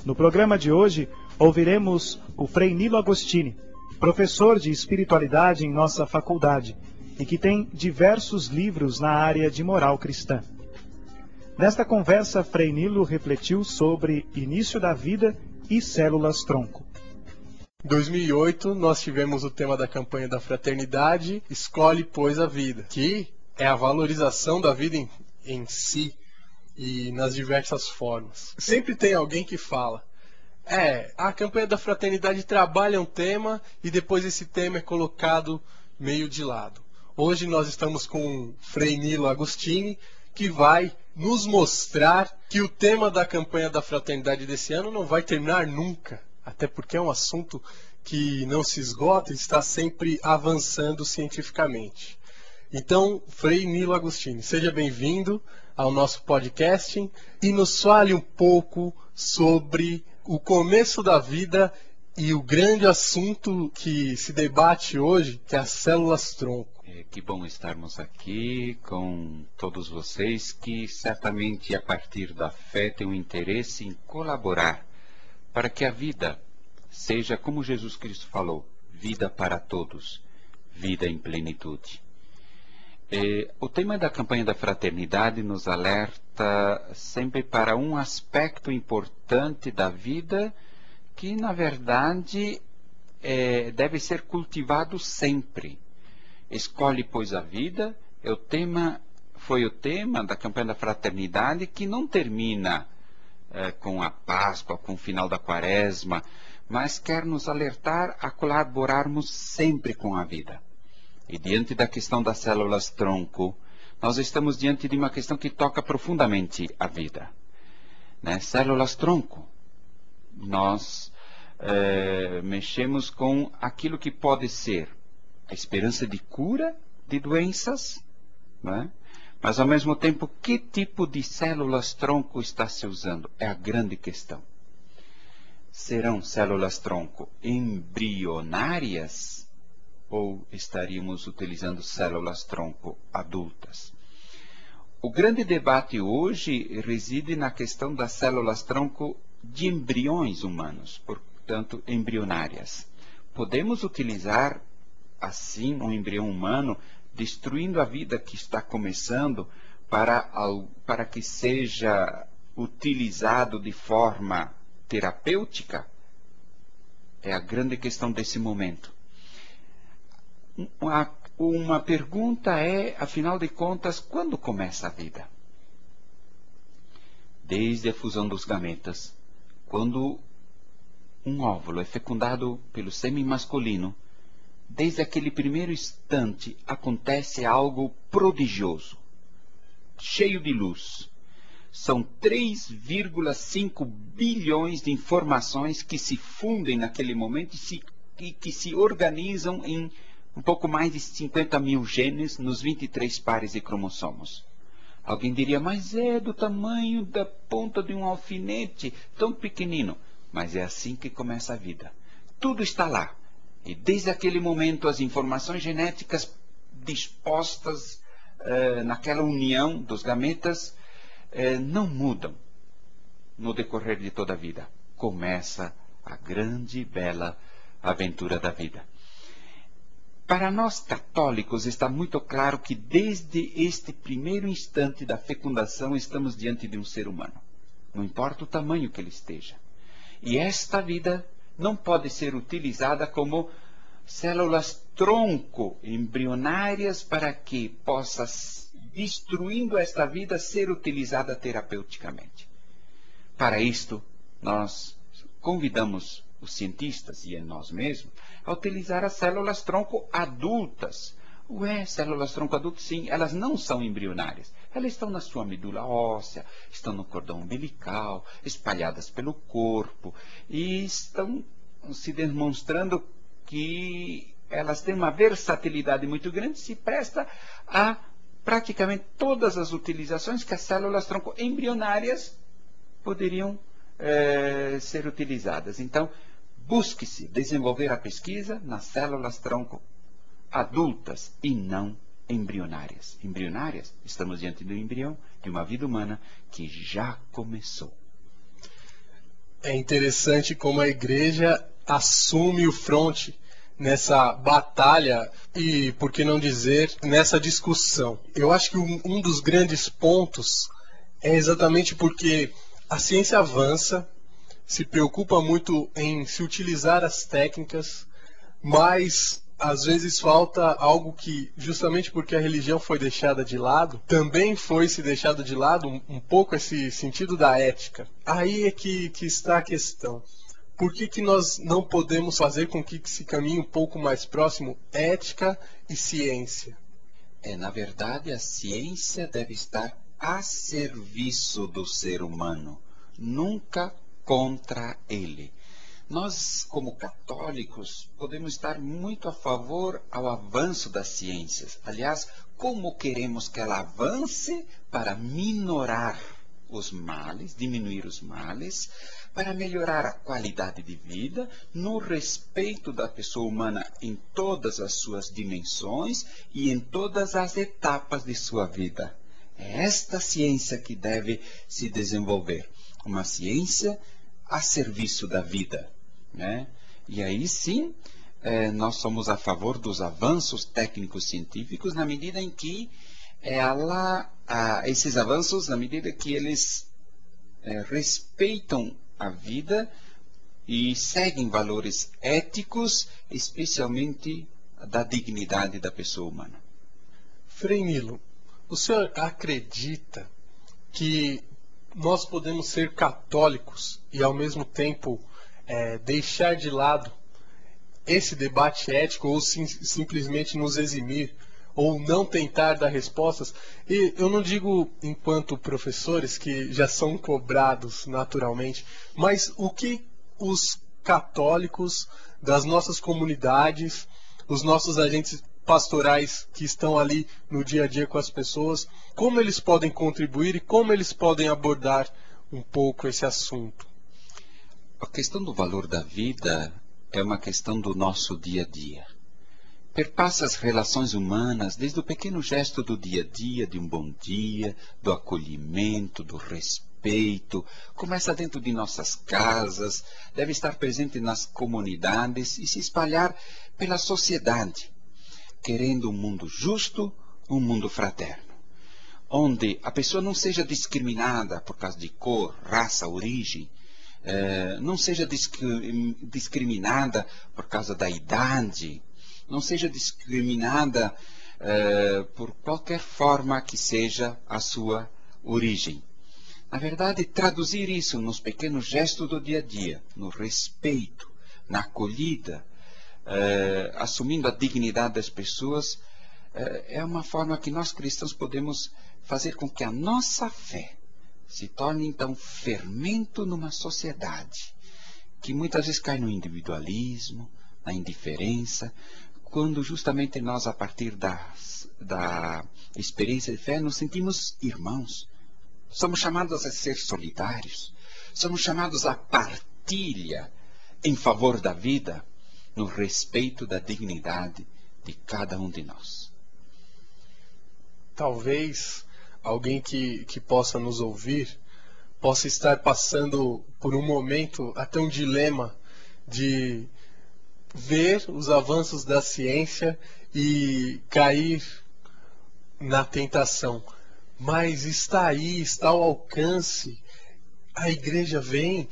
No programa de hoje, ouviremos o Frei Nilo Agostini, professor de espiritualidade em nossa faculdade e que tem diversos livros na área de moral cristã. Nesta conversa, Frei Nilo refletiu sobre início da vida e células-tronco. Em 2008, nós tivemos o tema da campanha da fraternidade, Escolhe, pois, a vida, que é a valorização da vida em si e nas diversas formas. Sempre tem alguém que fala, a campanha da fraternidade trabalha um tema e depois esse tema é colocado meio de lado. Hoje nós estamos com o Frei Nilo Agostini, que vai nos mostrar que o tema da campanha da fraternidade desse ano não vai terminar nunca. Até porque é um assunto que não se esgota e está sempre avançando cientificamente. Então, Frei Nilo Agostini, seja bem-vindo ao nosso podcast e nos fale um pouco sobre o começo da vida e o grande assunto que se debate hoje, que é as células-tronco. Que bom estarmos aqui com todos vocês que certamente a partir da fé têm um interesse em colaborar para que a vida seja como Jesus Cristo falou, vida para todos, vida em plenitude. O tema da campanha da fraternidade nos alerta sempre para um aspecto importante da vida que, na verdade, deve ser cultivado sempre. Escolhe, pois, a vida, foi o tema da campanha da fraternidade que não termina com a Páscoa, com o final da Quaresma, mas quer nos alertar a colaborarmos sempre com a vida. E diante da questão das células-tronco, nós estamos diante de uma questão que toca profundamente a vida. Células-tronco, nós mexemos com aquilo que pode ser a esperança de cura de doenças, mas ao mesmo tempo, que tipo de células-tronco está se usando? É a grande questão. Serão células-tronco embrionárias ou estaríamos utilizando células-tronco adultas? O grande debate hoje reside na questão das células-tronco de embriões humanos, portanto, embrionárias. Podemos utilizar assim um embrião humano destruindo a vida que está começando para que seja utilizado de forma terapêutica? É a grande questão desse momento. Uma pergunta é, afinal de contas, quando começa a vida? Desde a fusão dos gametas. Quando um óvulo é fecundado pelo sêmen masculino, desde aquele primeiro instante acontece algo prodigioso, cheio de luz. São 3,5 bilhões de informações que se fundem naquele momento e que se organizam em um pouco mais de 50 mil genes nos 23 pares de cromossomos. Alguém diria, mas é do tamanho da ponta de um alfinete, tão pequenino. Mas é assim que começa a vida. Tudo está lá. E desde aquele momento as informações genéticas dispostas naquela união dos gametas não mudam no decorrer de toda a vida. Começa a grande e bela aventura da vida. Para nós católicos está muito claro que desde este primeiro instante da fecundação estamos diante de um ser humano. Não importa o tamanho que ele esteja. E esta vida não pode ser utilizada como células-tronco embrionárias para que possa, destruindo esta vida, ser utilizada terapeuticamente. Para isto, nós convidamos os cientistas e nós mesmos a utilizar as células-tronco adultas. Células-tronco adultas, sim, elas não são embrionárias. Elas estão na sua medula óssea, estão no cordão umbilical, espalhadas pelo corpo e estão se demonstrando que elas têm uma versatilidade muito grande, se presta a praticamente todas as utilizações que as células-tronco embrionárias poderiam ser utilizadas. Então, busque-se desenvolver a pesquisa nas células-tronco adultas e não embrionárias. Embrionárias, estamos diante do embrião de uma vida humana que já começou. É interessante como a igreja assume o fronte nessa batalha e, por que não dizer, nessa discussão. Eu acho que um dos grandes pontos é exatamente porque a ciência avança, se preocupa muito em se utilizar as técnicas, mas às vezes falta algo que, justamente porque a religião foi deixada de lado, também foi se deixado de lado um pouco esse sentido da ética. Aí é que está a questão. Por que nós não podemos fazer com que se caminhe um pouco mais próximo ética e ciência? Na verdade, a ciência deve estar a serviço do ser humano, nunca contra ele. Nós, como católicos, podemos estar muito a favor ao avanço das ciências. Aliás, como queremos que ela avance para minorar os males, diminuir os males, para melhorar a qualidade de vida, no respeito da pessoa humana em todas as suas dimensões e em todas as etapas de sua vida. É esta ciência que deve se desenvolver, uma ciência a serviço da vida, né? E aí sim, nós somos a favor dos avanços técnicos científicos na medida em que esses avanços, na medida que eles respeitam a vida e seguem valores éticos, especialmente da dignidade da pessoa humana. Frei Nilo, o senhor acredita que nós podemos ser católicos e ao mesmo tempo deixar de lado esse debate ético ou simplesmente nos eximir ou não tentar dar respostas? E eu não digo enquanto professores que já são cobrados naturalmente, mas o que os católicos das nossas comunidades, os nossos agentes pastorais que estão ali no dia a dia com as pessoas, como eles podem contribuir e como eles podem abordar um pouco esse assunto? A questão do valor da vida é uma questão do nosso dia a dia. Perpassa as relações humanas desde o pequeno gesto do dia a dia, de um bom dia, do acolhimento, do respeito. Começa dentro de nossas casas, deve estar presente nas comunidades e se espalhar pela sociedade, querendo um mundo justo, um mundo fraterno, onde a pessoa não seja discriminada por causa de cor, raça, origem, não seja discriminada por causa da idade, não seja discriminada por qualquer forma que seja a sua origem. Na verdade, traduzir isso nos pequenos gestos do dia a dia, no respeito, na acolhida, assumindo a dignidade das pessoas, é uma forma que nós cristãos podemos fazer com que a nossa fé se torne então fermento numa sociedade que muitas vezes cai no individualismo, na indiferença, quando justamente nós, a partir da experiência de fé, nos sentimos irmãos. Somos chamados a ser solidários, somos chamados à partilha em favor da vida, no respeito da dignidade de cada um de nós. Talvez alguém que possa nos ouvir possa estar passando por um momento, até um dilema, de ver os avanços da ciência e cair na tentação. Mas está aí, está ao alcance. A igreja vem,